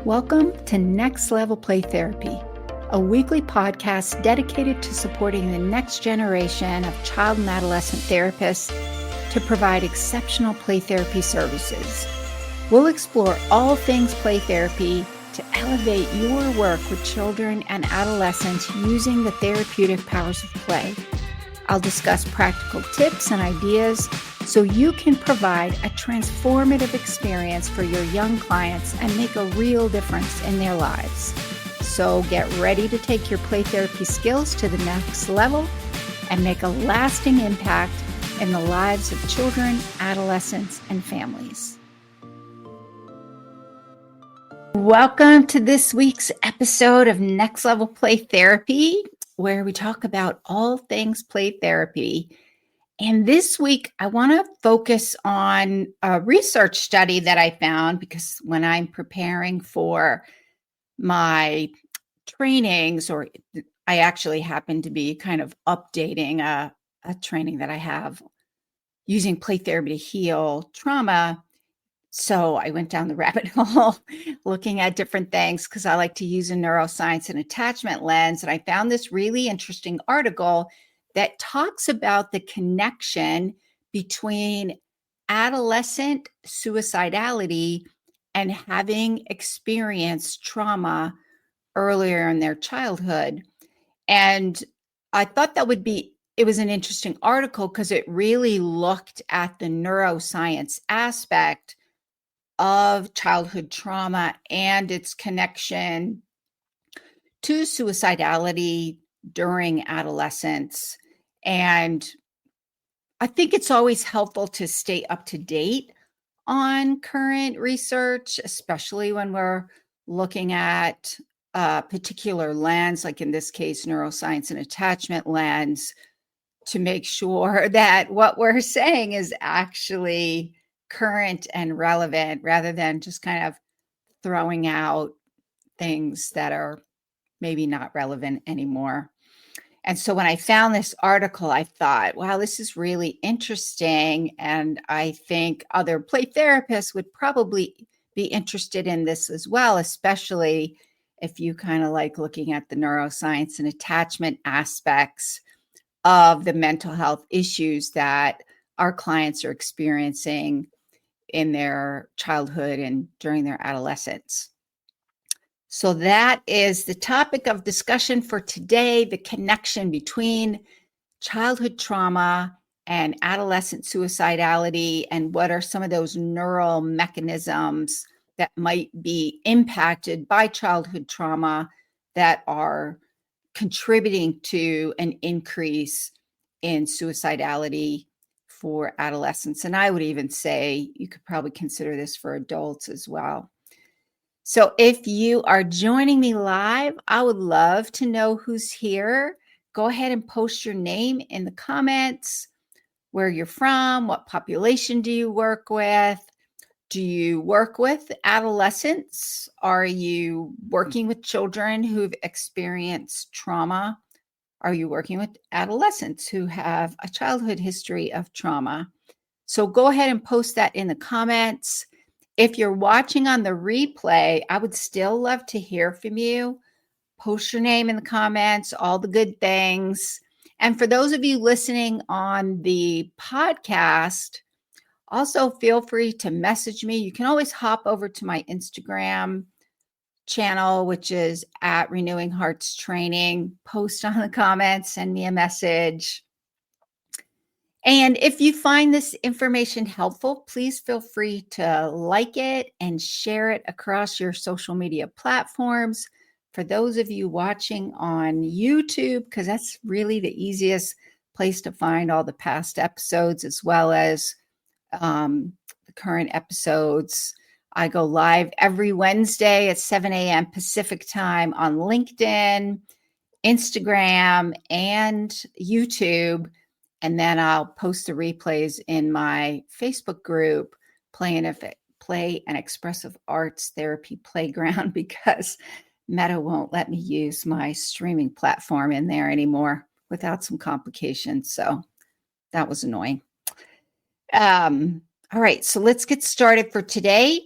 Welcome to Next Level Play Therapy, a weekly podcast dedicated to supporting the next generation of child and adolescent therapists to provide exceptional play therapy services. We'll explore all things play therapy to elevate your work with children and adolescents using the therapeutic powers of play. I'll discuss practical tips and ideas so you can provide a transformative experience for your young clients and make a real difference in their lives. So get ready to take your play therapy skills to the next level and make a lasting impact in the lives of children, adolescents, and families. Welcome to this week's episode of Next Level Play Therapy, where we talk about all things play therapy. And this week, I want to focus on a research study that I found because when I'm preparing for my trainings, or I actually happen to be kind of updating a training that I have using play therapy to heal trauma. So I went down the rabbit hole looking at different things because I like to use a neuroscience and attachment lens. And I found this really interesting article that talks about the connection between adolescent suicidality and having experienced trauma earlier in their childhood. And I thought it was an interesting article because it really looked at the neuroscience aspect of childhood trauma and its connection to suicidality during adolescence. And I think it's always helpful to stay up to date on current research, especially when we're looking at a particular lens, like in this case, neuroscience and attachment lens, to make sure that what we're saying is actually current and relevant rather than just kind of throwing out things that are maybe not relevant anymore. And so when I found this article, I thought, wow, this is really interesting. And I think other play therapists would probably be interested in this as well, especially if you kind of like looking at the neuroscience and attachment aspects of the mental health issues that our clients are experiencing in their childhood and during their adolescence. So that is the topic of discussion for today, the connection between childhood trauma and adolescent suicidality, and what are some of those neural mechanisms that might be impacted by childhood trauma that are contributing to an increase in suicidality for adolescents. And I would even say you could probably consider this for adults as well. So if you are joining me live, I would love to know who's here. Go ahead and post your name in the comments, where you're from, what population do you work with? Do you work with adolescents? Are you working with children who've experienced trauma? Are you working with adolescents who have a childhood history of trauma? So go ahead and post that in the comments. If you're watching on the replay, I would still love to hear from you. Post your name in the comments, all the good things. And for those of you listening on the podcast, also feel free to message me. You can always hop over to my Instagram channel, which is at Renewing Hearts Training. Post on the comments, send me a message. And if you find this information helpful, please feel free to like it and share it across your social media platforms. For those of you watching on YouTube, because that's really the easiest place to find all the past episodes, as well as the current episodes. I go live every Wednesday at 7 a.m. Pacific time on LinkedIn, Instagram, and YouTube. And then I'll post the replays in my Facebook group, Play and Expressive Arts Therapy Playground, because Meta won't let me use my streaming platform in there anymore without some complications. So that was annoying. All right, so let's get started for today.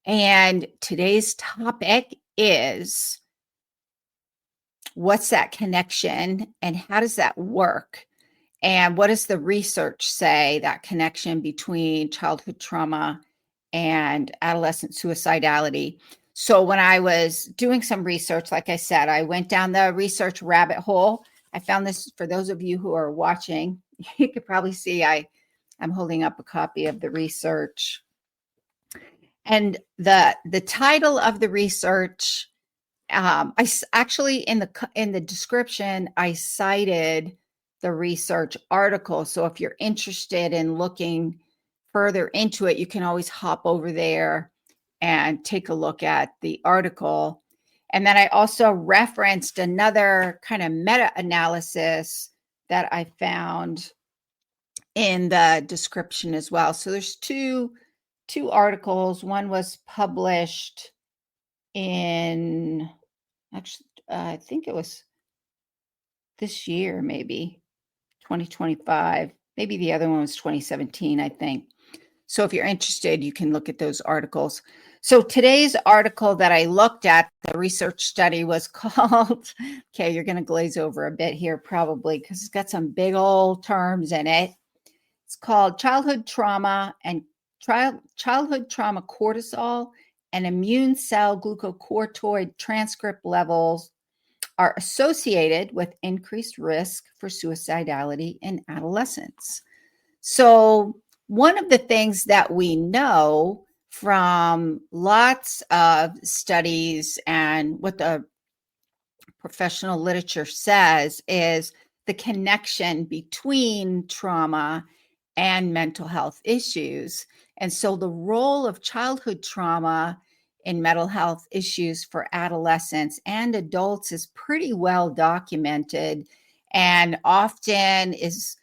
And today's topic is, what's that connection and how does that work? And what does the research say, that connection between childhood trauma and adolescent suicidality? So when I was doing some research, like I said, I went down the research rabbit hole. I found this, for those of you who are watching, you could probably see I'm holding up a copy of the research. And the title of the research, I actually, in the description, I cited the research article. So if you're interested in looking further into it, you can always hop over there and take a look at the article. And then I also referenced another kind of meta-analysis that I found in the description as well. So there's two articles. One was published in, actually, I think it was this year, maybe 2025. Maybe the other one was 2017, I think. So if you're interested, you can look at those articles. So today's article that I looked at, the research study, was called, okay, you're going to glaze over a bit here probably because it's got some big old terms in it. It's called Childhood Trauma Cortisol and Immune Cell Glucocorticoid Transcript Levels are associated with increased risk for suicidality in adolescents. So one of the things that we know from lots of studies and what the professional literature says is the connection between trauma and mental health issues. And so the role of childhood trauma in mental health issues for adolescents and adults is pretty well documented and often is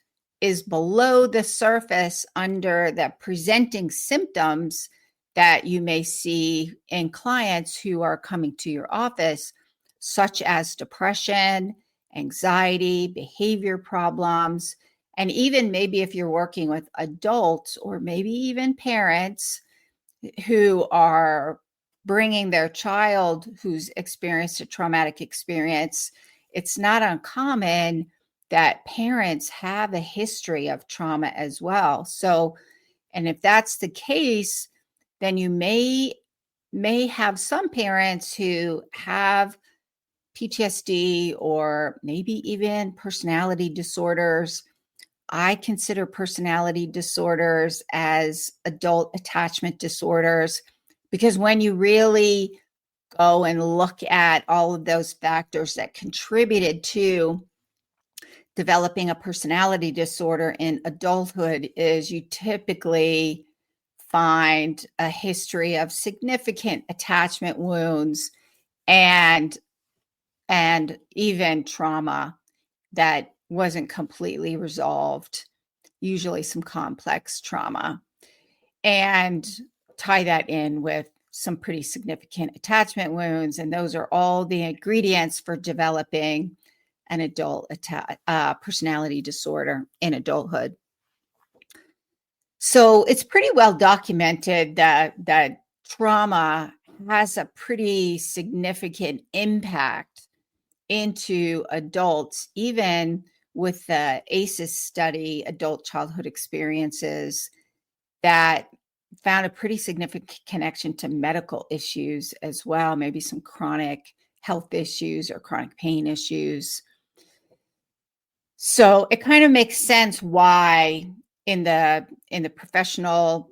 below the surface under the presenting symptoms that you may see in clients who are coming to your office, such as depression, anxiety, behavior problems, and even maybe if you're working with adults or maybe even parents who are bringing their child who's experienced a traumatic experience, it's not uncommon that parents have a history of trauma as well. So, and if that's the case, then you may have some parents who have PTSD or maybe even personality disorders. I consider personality disorders as adult attachment disorders because when you really go and look at all of those factors that contributed to developing a personality disorder in adulthood, is you typically find a history of significant attachment wounds and even trauma that wasn't completely resolved, usually some complex trauma, and tie that in with some pretty significant attachment wounds. And those are all the ingredients for developing an adult personality disorder in adulthood. So it's pretty well documented that trauma has a pretty significant impact into adults, even with the ACEs study, adult childhood experiences, that found a pretty significant connection to medical issues as well, maybe some chronic health issues or chronic pain issues. So it kind of makes sense why in the professional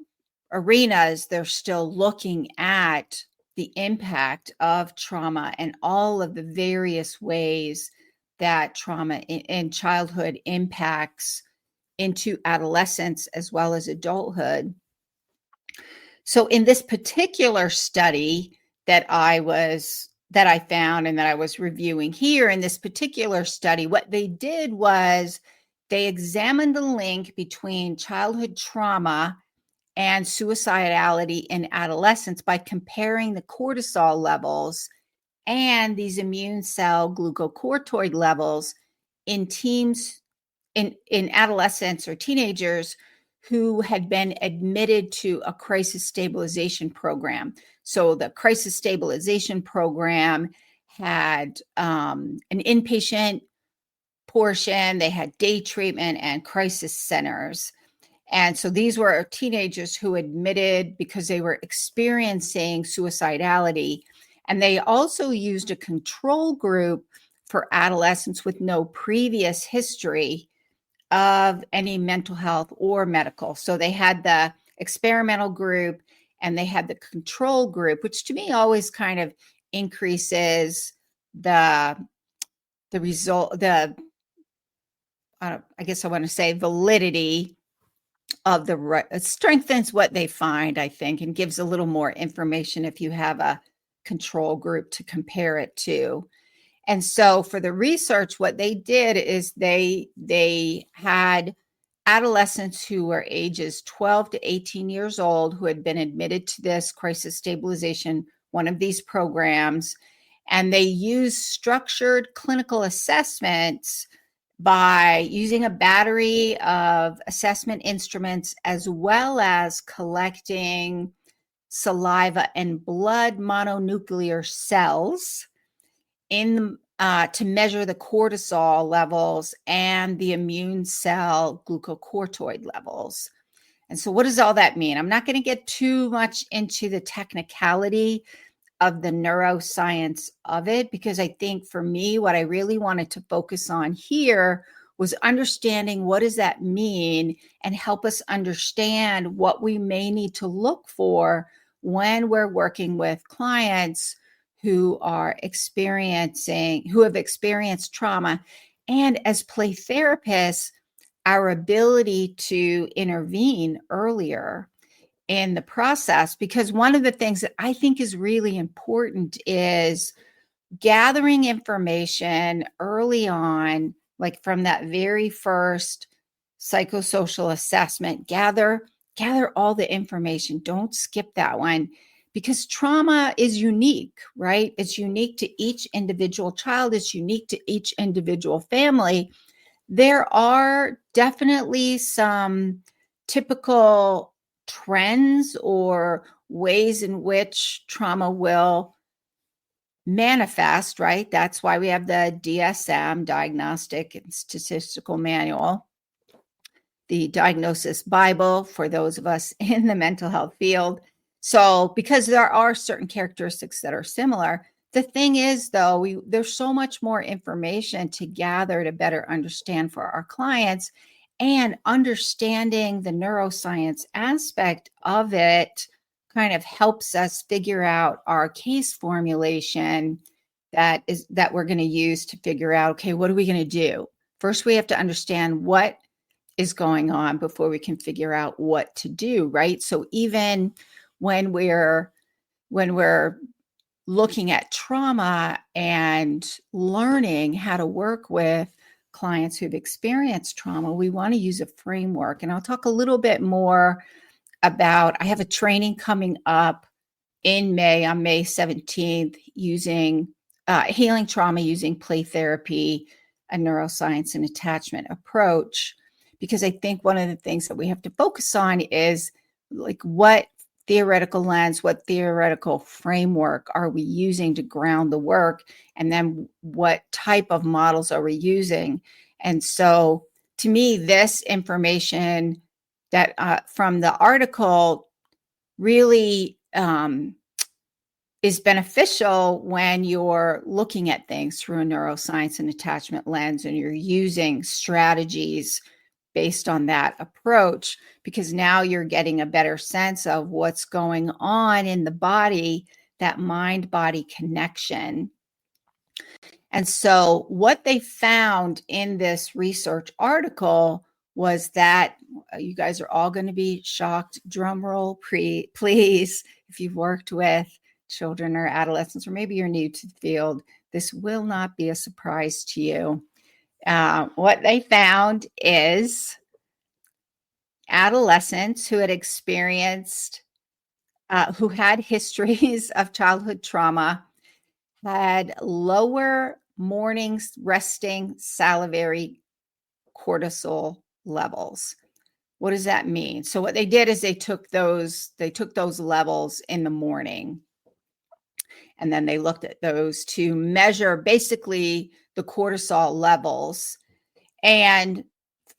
arenas they're still looking at the impact of trauma and all of the various ways that trauma in childhood impacts into adolescence as well as adulthood. So in this particular study that I found and that I was reviewing here, in this particular study, what they did was they examined the link between childhood trauma and suicidality in adolescents by comparing the cortisol levels and these immune cell glucocorticoid levels in teams in adolescents or teenagers who had been admitted to a crisis stabilization program. So the crisis stabilization program had an inpatient portion, they had day treatment and crisis centers. And so these were teenagers who admitted because they were experiencing suicidality. And they also used a control group for adolescents with no previous history of any mental health or medical. So they had the experimental group and they had the control group, which to me always kind of increases the result, I guess I want to say validity of it strengthens what they find, I think, and gives a little more information if you have a control group to compare it to. And so for the research, what they did is they had adolescents who were ages 12 to 18 years old who had been admitted to this crisis stabilization, one of these programs, and they used structured clinical assessments by using a battery of assessment instruments as well as collecting saliva and blood mononuclear cells to measure the cortisol levels and the immune cell glucocorticoid levels. And so what does all that mean? I'm not going to get too much into the technicality of the neuroscience of it, because I think for me, what I really wanted to focus on here was understanding what does that mean and help us understand what we may need to look for when we're working with clients who have experienced trauma. And as play therapists, our ability to intervene earlier in the process, because one of the things that I think is really important is gathering information early on, like from that very first psychosocial assessment. Gather all the information. Don't skip that one, because trauma is unique, right? It's unique to each individual child. It's unique to each individual family. There are definitely some typical trends or ways in which trauma will manifest, right? That's why we have the DSM, Diagnostic and Statistical Manual, the Diagnosis Bible for those of us in the mental health field. So, because there are certain characteristics that are similar, the thing is, though, there's so much more information to gather to better understand for our clients, and understanding the neuroscience aspect of it kind of helps us figure out our case formulation that we're going to use to figure out, okay, what are we going to do? First, we have to understand what is going on before we can figure out what to do, right? So even when we're looking at trauma and learning how to work with clients who've experienced trauma, we want to use a framework. And I'll talk a little bit more about, I have a training coming up in May, on May 17th, using healing trauma using play therapy, a neuroscience and attachment approach. Because I think one of the things that we have to focus on is, like, what theoretical lens, what theoretical framework are we using to ground the work? And then what type of models are we using? And so to me, this information that from the article really is beneficial when you're looking at things through a neuroscience and attachment lens, and you're using strategies based on that approach, because now you're getting a better sense of what's going on in the body, that mind-body connection. And so what they found in this research article was that, you guys are all going to be shocked, drum roll, please, if you've worked with children or adolescents, or maybe you're new to the field, this will not be a surprise to you. What they found is adolescents who had who had histories of childhood trauma had lower morning's resting salivary cortisol levels. What does that mean? So what they did is they took those levels in the morning, and then they looked at those to measure basically the cortisol levels and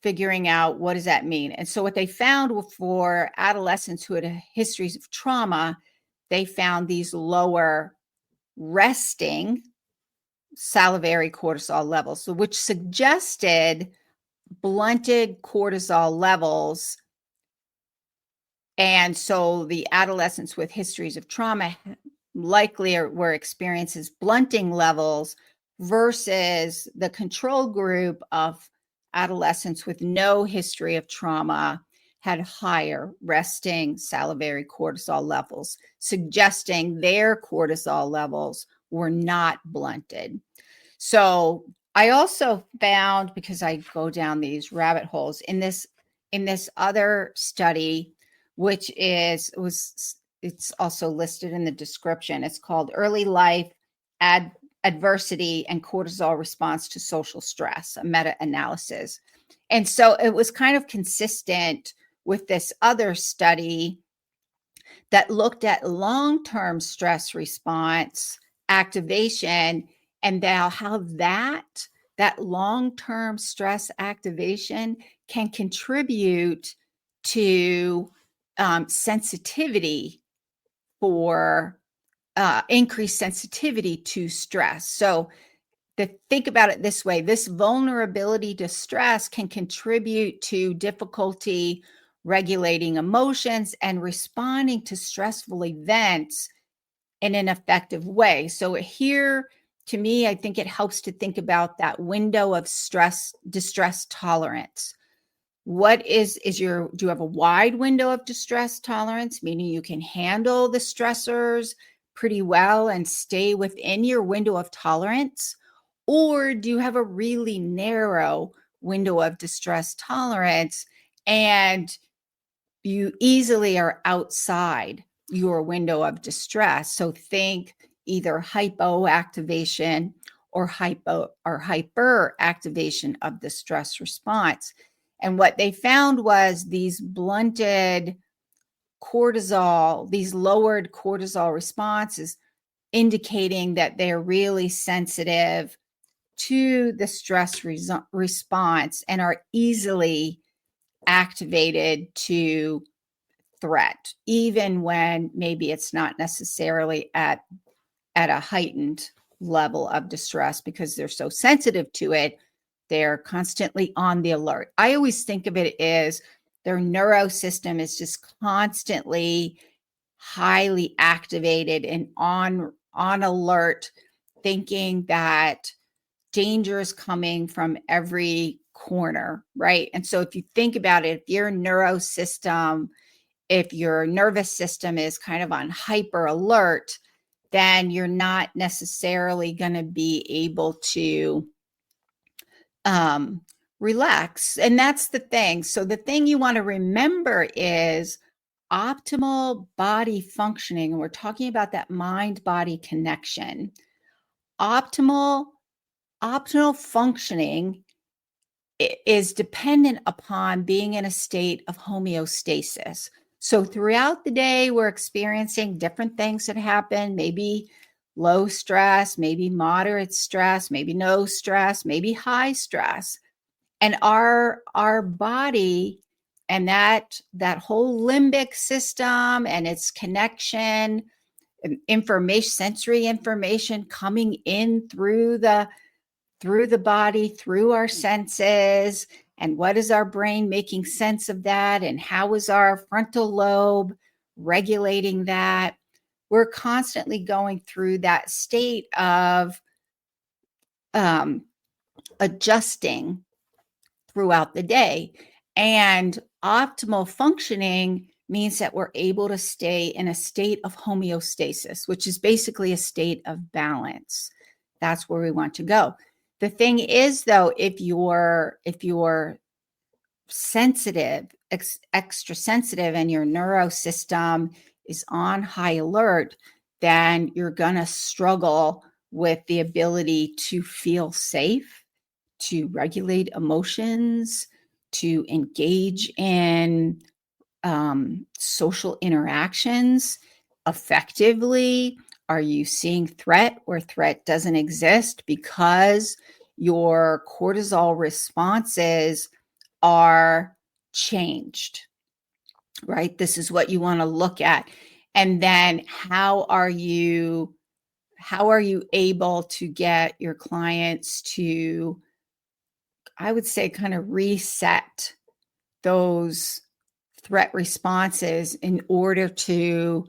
figuring out what does that mean. And so what they found for adolescents who had histories of trauma, they found these lower resting salivary cortisol levels, so which suggested blunted cortisol levels. And so the adolescents with histories of trauma likely were experiences blunting levels versus the control group of adolescents with no history of trauma had higher resting salivary cortisol levels, suggesting their cortisol levels were not blunted. So I also found, because I go down these rabbit holes in this other study, which it's also listed in the description. It's called Early Life Adversity and Cortisol Response to Social Stress, a meta-analysis. And so it was kind of consistent with this other study that looked at long-term stress response activation, and how that long-term stress activation can contribute to sensitivity for increased sensitivity to stress. So think about it this way: this vulnerability to stress can contribute to difficulty regulating emotions and responding to stressful events in an effective way. So here, to me, I think it helps to think about that window of distress tolerance. What do you have a wide window of distress tolerance, meaning you can handle the stressors pretty well and stay within your window of tolerance? Or do you have a really narrow window of distress tolerance and you easily are outside your window of distress? So think either hypoactivation or hyperactivation of the stress response. And what they found was these blunted cortisol, these lowered cortisol responses, indicating that they're really sensitive to the stress response and are easily activated to threat, even when maybe it's not necessarily at a heightened level of distress, because they're so sensitive to it. They're constantly on the alert. I always think of it as their neurosystem is just constantly highly activated and on alert, thinking that danger is coming from every corner, right? And so if you think about it, if your nervous system is kind of on hyper alert, then you're not necessarily going to be able to relax. And that's the thing. So the thing you want to remember is optimal body functioning. And we're talking about that mind-body connection. Optimal functioning is dependent upon being in a state of homeostasis. So throughout the day, we're experiencing different things that happen, maybe low stress, maybe moderate stress, maybe no stress, maybe high stress. And our body and that whole limbic system and its connection, sensory information coming in through the body, through our senses, and what is our brain making sense of that, and how is our frontal lobe regulating that. We're constantly going through that state of adjusting throughout the day. And optimal functioning means that we're able to stay in a state of homeostasis, which is basically a state of balance. That's where we want to go. The thing is, though, if you're sensitive, extra sensitive, and your neurosystem is on high alert, then you're going to struggle with the ability to feel safe, to regulate emotions, to engage in social interactions effectively? Are you seeing threat or threat doesn't exist because your cortisol responses are changed, right? This is what you want to look at. And then how are you able to get your clients to, I would say, kind of reset those threat responses in order to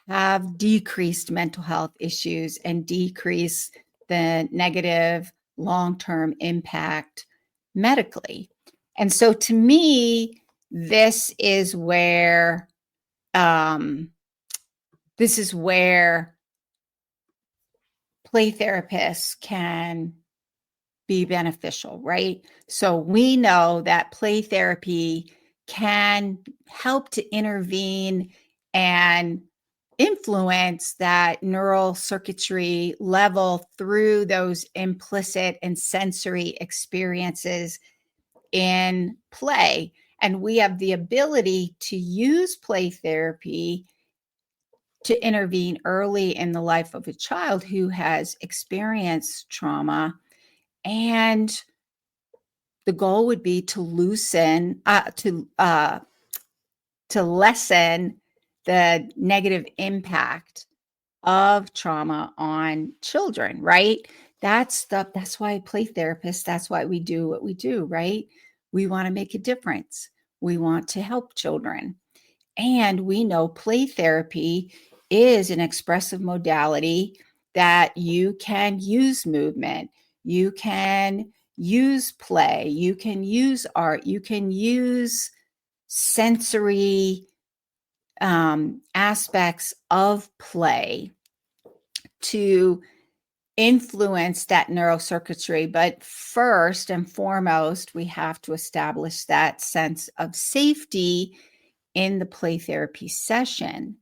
have decreased mental health issues and decrease the negative long-term impact medically? And so to me, this is where um, play therapists can be beneficial, right? So we know that play therapy can help to intervene and influence that neural circuitry level through those implicit and sensory experiences in play. And we have the ability to use play therapy to intervene early in the life of a child who has experienced trauma. And the goal would be to lessen the negative impact of trauma on children, right? That's why play therapists, that's why we do what we do, right? We want to make a difference. We want to help children. And we know play therapy is an expressive modality that you can use movement, you can use play, you can use art, you can use sensory aspects of play to influence that neurocircuitry. But first and foremost, we have to establish that sense of safety in the play therapy session.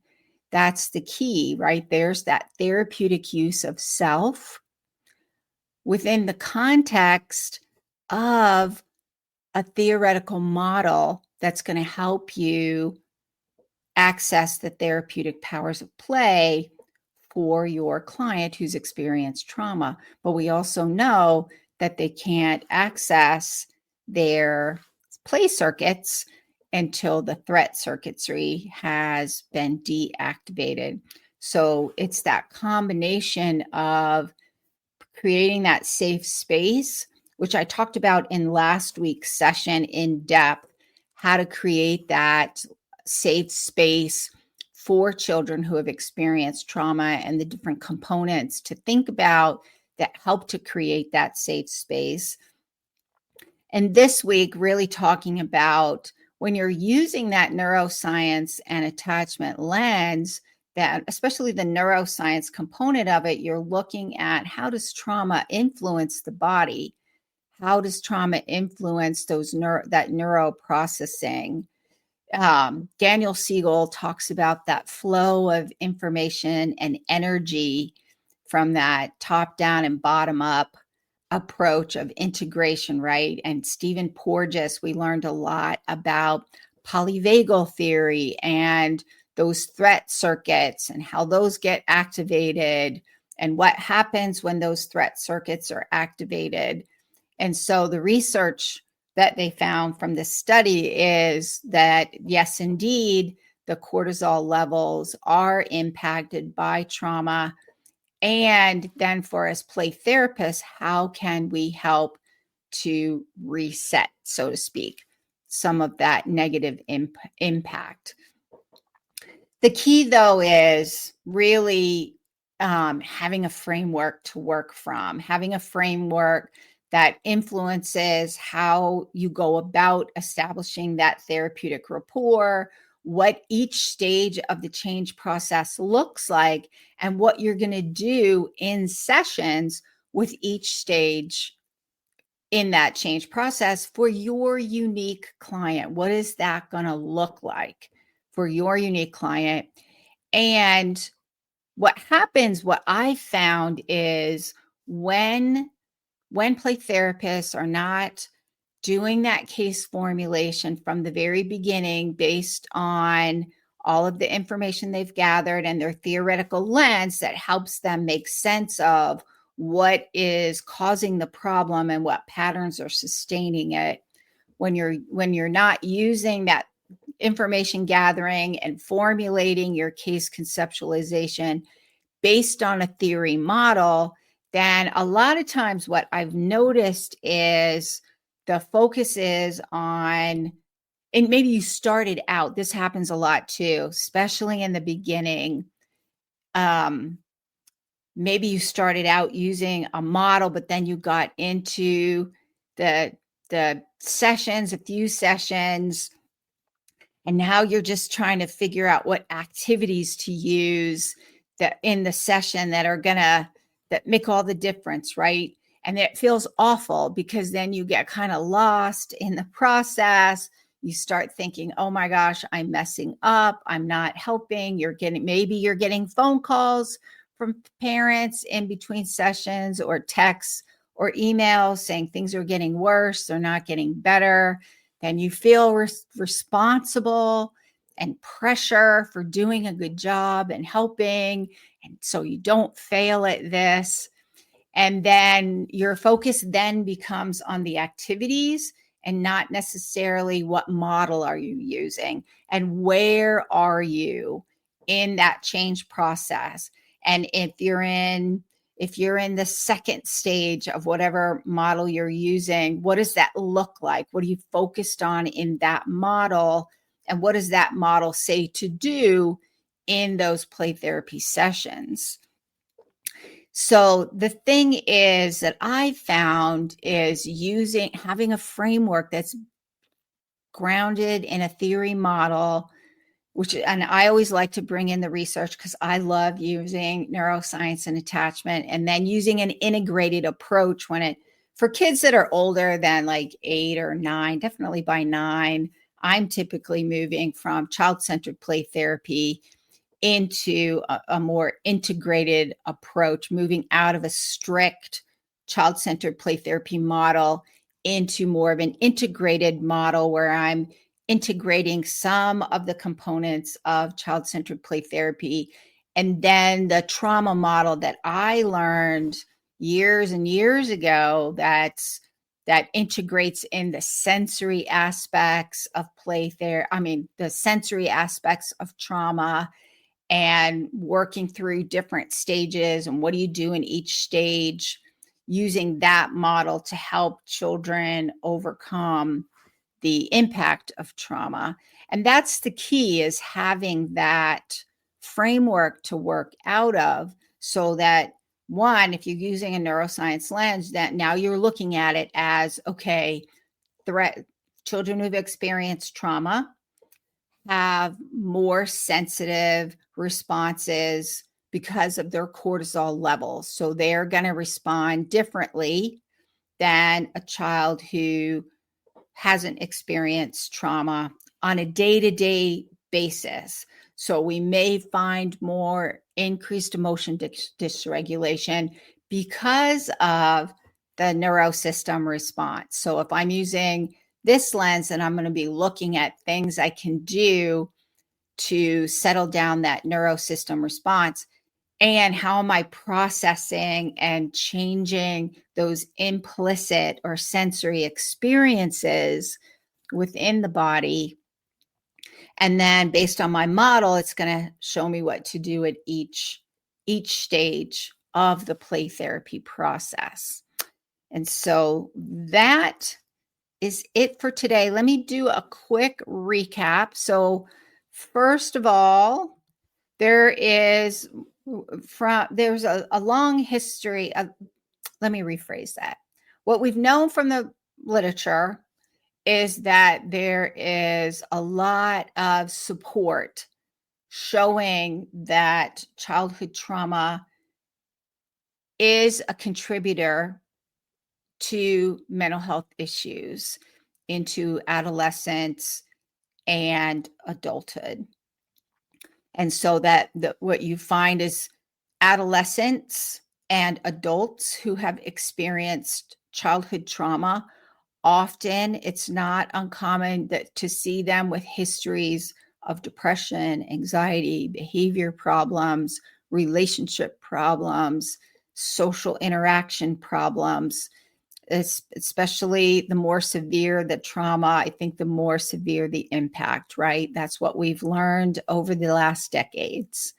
That's the key, right? There's that therapeutic use of self within the context of a theoretical model that's going to help you access the therapeutic powers of play for your client who's experienced trauma. But we also know that they can't access their play circuits until the threat circuitry has been deactivated. So it's that combination of creating that safe space, which I talked about in last week's session in depth, how to create that safe space for children who have experienced trauma and the different components to think about that help to create that safe space. And this week, really talking about when you're using that neuroscience and attachment lens, that especially the neuroscience component of it, you're looking at how does trauma influence the body? How does trauma influence that neuroprocessing? Daniel Siegel talks about that flow of information and energy from that top down and bottom up approach of integration, right? And Stephen Porges, we learned a lot about polyvagal theory and those threat circuits and how those get activated and what happens when those threat circuits are activated. And so the research that they found from this study is that, yes, indeed, the cortisol levels are impacted by trauma. And then for us play therapists, how can we help to reset, so to speak, some of that negative impact? The key, though, is really having a framework to work from, having a framework that influences how you go about establishing that therapeutic rapport, what each stage of the change process looks like, and what you're going to do in sessions with each stage in that change process for your unique client. What is that going to look like for your unique client? And what happens, what I found is when play therapists are not doing that case formulation from the very beginning based on all of the information they've gathered and their theoretical lens that helps them make sense of what is causing the problem and what patterns are sustaining it. When you're not using that information gathering and formulating your case conceptualization based on a theory model, then a lot of times what I've noticed is the focus is on, and maybe you started out, this happens a lot too, especially in the beginning. Maybe you started out using a model, but then you got into the sessions, a few sessions, and now you're just trying to figure out what activities to use that in the session that make all the difference, right? And it feels awful because then you get kind of lost in the process. You start thinking, oh my gosh, I'm messing up. I'm not helping. Maybe you're getting phone calls from parents in between sessions or texts or emails saying things are getting worse, they're not getting better. Then you feel responsible and pressure for doing a good job and helping. And so you don't fail at this. And then your focus then becomes on the activities and not necessarily what model are you using and where are you in that change process. And if you're in the second stage of whatever model you're using, what does that look like? What are you focused on in that model? And what does that model say to do in those play therapy sessions? So the thing is that I found is having a framework that's grounded in a theory model, and I always like to bring in the research because I love using neuroscience and attachment, and then using an integrated approach for kids that are older than like 8 or 9, definitely by 9, I'm typically moving from child-centered play therapy into a more integrated approach, moving out of a strict child-centered play therapy model into more of an integrated model where I'm integrating some of the components of child-centered play therapy. And then the trauma model that I learned years and years ago that integrates in the sensory aspects of play therapy, the sensory aspects of trauma, and working through different stages and what do you do in each stage, using that model to help children overcome the impact of trauma. And that's the key, is having that framework to work out of, so that one, if you're using a neuroscience lens, that now you're looking at it as, okay, children who've experienced trauma have more sensitive responses because of their cortisol levels. So they're going to respond differently than a child who hasn't experienced trauma on a day-to-day basis. So we may find more increased emotion dysregulation because of the neurosystem response. So if I'm using this lens, and I'm going to be looking at things I can do to settle down that neurosystem response, and how am I processing and changing those implicit or sensory experiences within the body. And then based on my model, it's going to show me what to do at each stage of the play therapy process. And so that is it for today. Let me do a quick recap. So first of all, there's a long history of, let me rephrase that. What we've known from the literature is that there is a lot of support showing that childhood trauma is a contributor to mental health issues into adolescence and adulthood. And so that what you find is adolescents and adults who have experienced childhood trauma often it's not uncommon to see them with histories of depression, anxiety, behavior problems, relationship problems, social interaction problems. Especially the more severe the trauma, I think the more severe the impact, right? That's what we've learned over the last decades.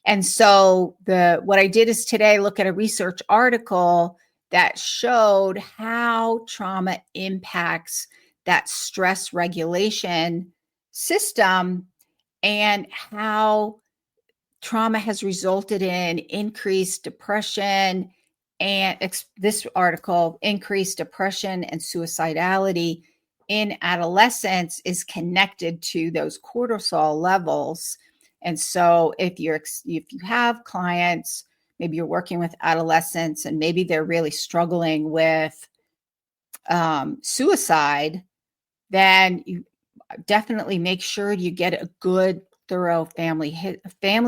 And so what I did is today look at a research article that showed how trauma impacts that stress regulation system and how trauma has resulted in increased depression and this article, increased depression and suicidality in adolescence is connected to those cortisol levels. And so if you have clients, maybe you're working with adolescents and maybe they're really struggling with suicide, then you definitely make sure you get a good, thorough family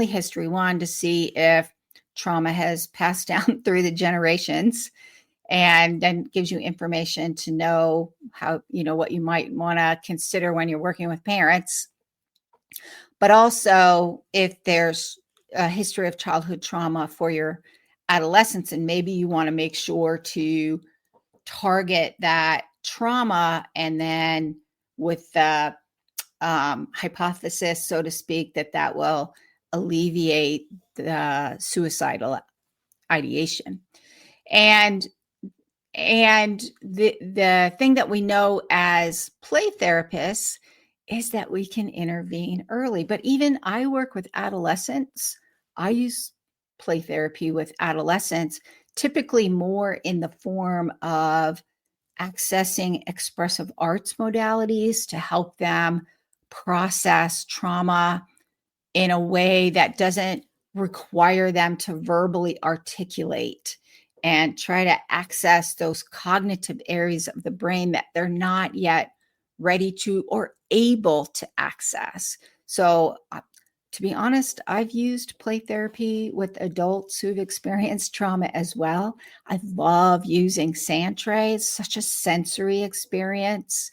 history one to see if trauma has passed down through the generations, and then gives you information to know how, what you might want to consider when you're working with parents. But also if there's a history of childhood trauma for your adolescents, and maybe you want to make sure to target that trauma, and then with the hypothesis, so to speak, that will alleviate the suicidal ideation. And the thing that we know as play therapists is that we can intervene early. But even I work with adolescents. I use play therapy with adolescents, typically more in the form of accessing expressive arts modalities to help them process trauma in a way that doesn't require them to verbally articulate, and try to access those cognitive areas of the brain that they're not yet ready to or able to access. So, to be honest, I've used play therapy with adults who've experienced trauma as well. I love using Santre. It's such a sensory experience,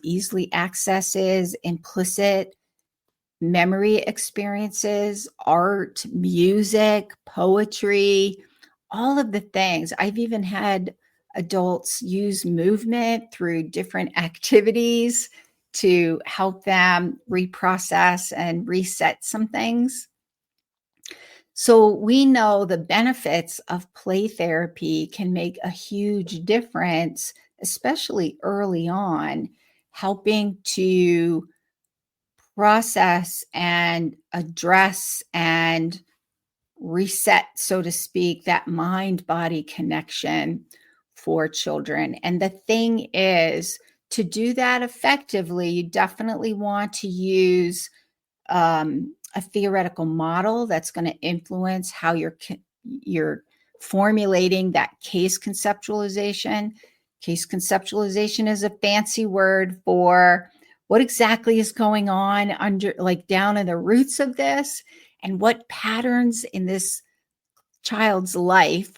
easily accesses implicit memory experiences, art, music, poetry, all of the things. I've even had adults use movement through different activities to help them reprocess and reset some things. So we know the benefits of play therapy can make a huge difference, especially early on, helping to process and address and reset, so to speak, that mind-body connection for children. And the thing is, to do that effectively, you definitely want to use a theoretical model that's going to influence how you're formulating that case conceptualization. Case conceptualization is a fancy word for what exactly is going on down in the roots of this, and what patterns in this child's life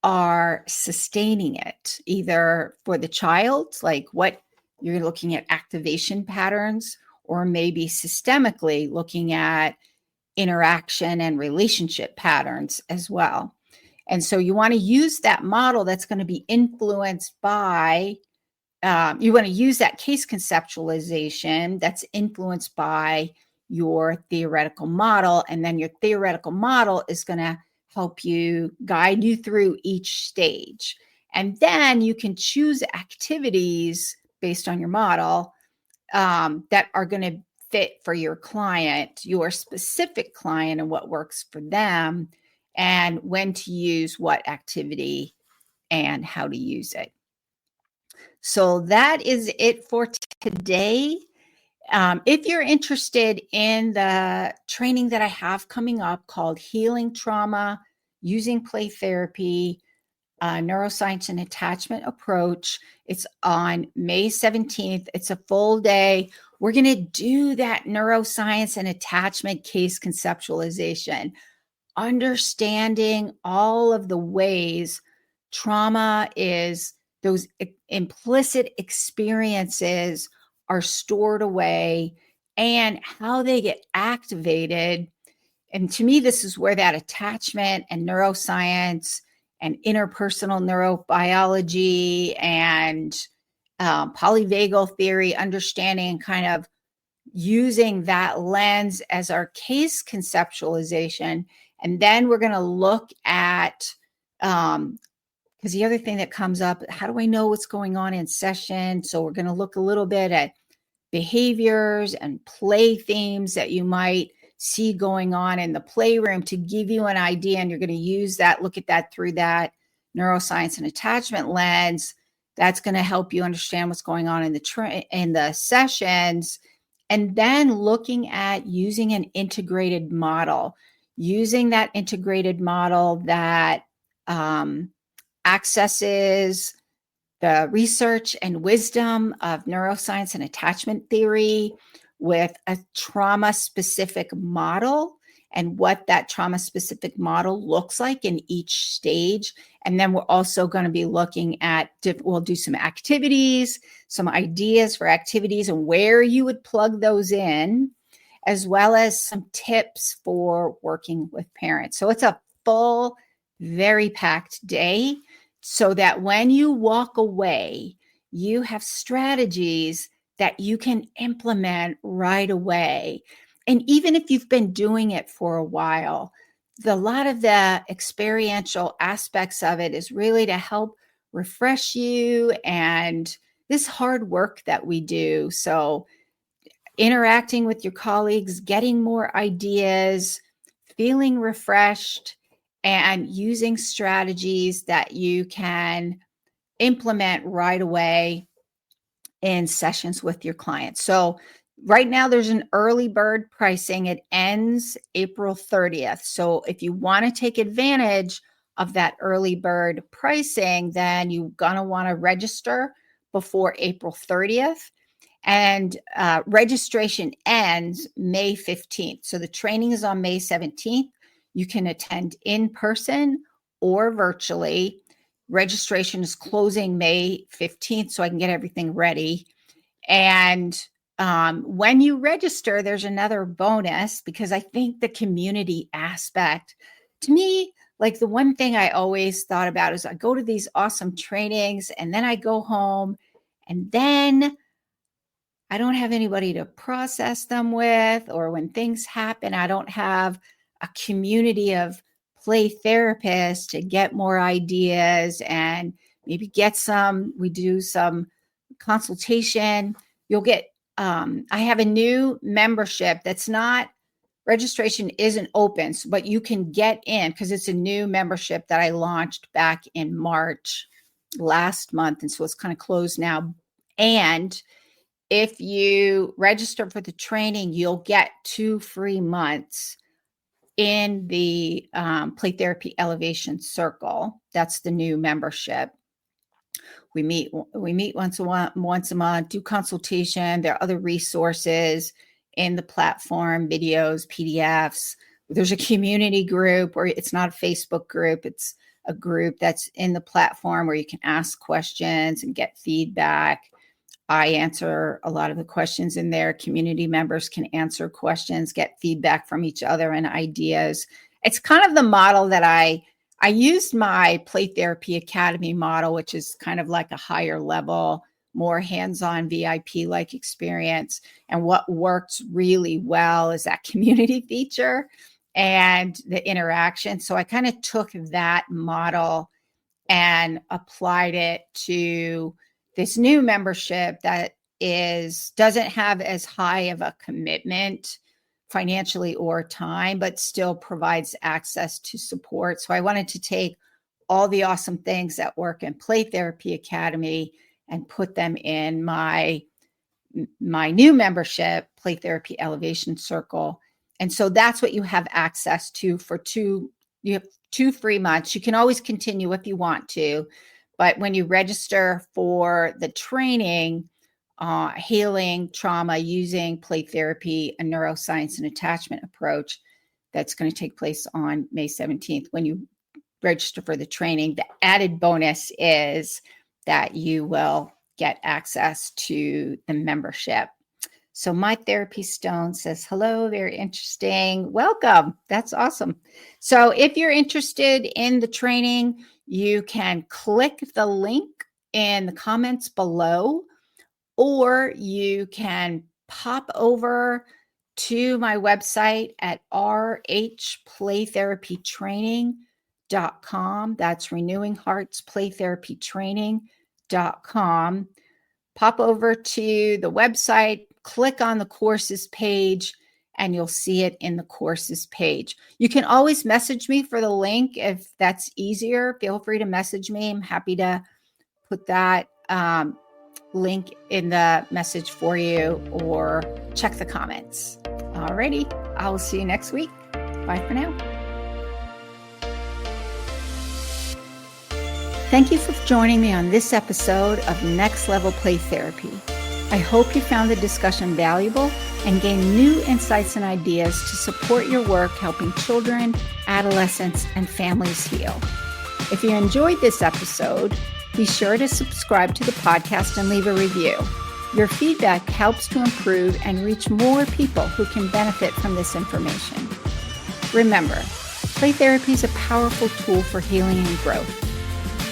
are sustaining it, either for the child, like what you're looking at activation patterns, or maybe systemically looking at interaction and relationship patterns as well. And so you want to use that model that's going to be influenced by, you want to use that case conceptualization that's influenced by your theoretical model. And then your theoretical model is going to help you guide you through each stage. And then you can choose activities based on your model that are going to fit for your client, your specific client, and what works for them, and when to use what activity and how to use it. So that is it for today. If you're interested in the training that I have coming up called Healing Trauma Using Play Therapy, Neuroscience and Attachment Approach, it's on May 17th. It's a full day. We're going to do that neuroscience and attachment case conceptualization, understanding all of the ways trauma is, those implicit experiences are stored away and how they get activated. And to me, this is where that attachment and neuroscience and interpersonal neurobiology and polyvagal theory, understanding kind of using that lens as our case conceptualization. And then we're going to look at, because the other thing that comes up, how do I know what's going on in session? So we're going to look a little bit at behaviors and play themes that you might see going on in the playroom to give you an idea. And you're going to use that, look at that through that neuroscience and attachment lens. That's going to help you understand what's going on in the sessions. And then looking at using an integrated model, using that integrated model that accesses the research and wisdom of neuroscience and attachment theory with a trauma-specific model and what that trauma-specific model looks like in each stage. And then we're also going to be looking at, we'll do some activities, some ideas for activities and where you would plug those in, as well as some tips for working with parents. So it's a full, very packed day, so that when you walk away, you have strategies that you can implement right away. And even if you've been doing it for a while, a lot of the experiential aspects of it is really to help refresh you and this hard work that we do. So interacting with your colleagues, getting more ideas, feeling refreshed, and using strategies that you can implement right away in sessions with your clients. So right now there's an early bird pricing. It ends April 30th. So if you want to take advantage of that early bird pricing, then you're going to want to register before April 30th. And registration ends May 15th. So the training is on May 17th. You can attend in person or virtually. Registration is closing May 15th, so I can get everything ready. And when you register, there's another bonus, because I think the community aspect, to me, like the one thing I always thought about is I go to these awesome trainings and then I go home and then I don't have anybody to process them with, or when things happen, I don't have a community of play therapists to get more ideas and maybe we do some consultation. You'll get, I have a new membership that's not, registration isn't open, but you can get in because it's a new membership that I launched back in March last month. And so it's kind of closed now. And if you register for the training, you'll get 2 free months in the Play Therapy Elevation Circle. That's the new membership. We meet once a month, do consultation. There are other resources in the platform, videos, PDFs. There's a community group where it's not a Facebook group. It's a group that's in the platform where you can ask questions and get feedback. I answer a lot of the questions in there. Community members can answer questions, get feedback from each other and ideas. It's kind of the model that I used my Play Therapy Academy model, which is kind of like a higher level, more hands-on VIP-like experience. And what works really well is that community feature and the interaction. So I kind of took that model and applied it to this new membership that doesn't have as high of a commitment financially or time, but still provides access to support. So I wanted to take all the awesome things that work in Play Therapy Academy and put them in my new membership, Play Therapy Elevation Circle. And so that's what you have access to for you have 2 free months. You can always continue if you want to, but when you register for the training, healing trauma using play therapy, a neuroscience and attachment approach, that's going to take place on May 17th. When you register for the training, the added bonus is that you will get access to the membership. So My Therapy Stone says, hello, very interesting. Welcome. That's awesome. So if you're interested in the training, you can click the link in the comments below, or you can pop over to my website at rhplaytherapytraining.com. That's renewingheartsplaytherapytraining.com. Pop over to the website, click on the courses page, and you'll see it in the courses page. You can always message me for the link if that's easier. Feel free to message me. I'm happy to put that link in the message for you, or check the comments. Alrighty, I will see you next week. Bye for now. Thank you for joining me on this episode of Next Level Play Therapy. I hope you found the discussion valuable and gained new insights and ideas to support your work helping children, adolescents, and families heal. If you enjoyed this episode, be sure to subscribe to the podcast and leave a review. Your feedback helps to improve and reach more people who can benefit from this information. Remember, play therapy is a powerful tool for healing and growth.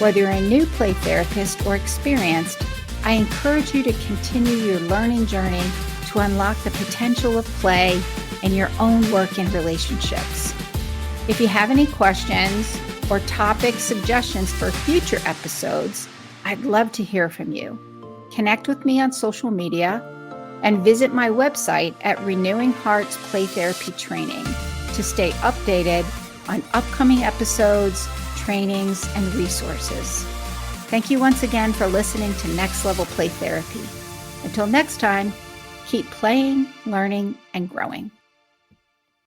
Whether you're a new play therapist or experienced, I encourage you to continue your learning journey to unlock the potential of play in your own work and relationships. If you have any questions or topic suggestions for future episodes, I'd love to hear from you. Connect with me on social media and visit my website at Renewing Hearts Play Therapy Training to stay updated on upcoming episodes, trainings, and resources. Thank you once again for listening to Next Level Play Therapy. Until next time, keep playing, learning, and growing.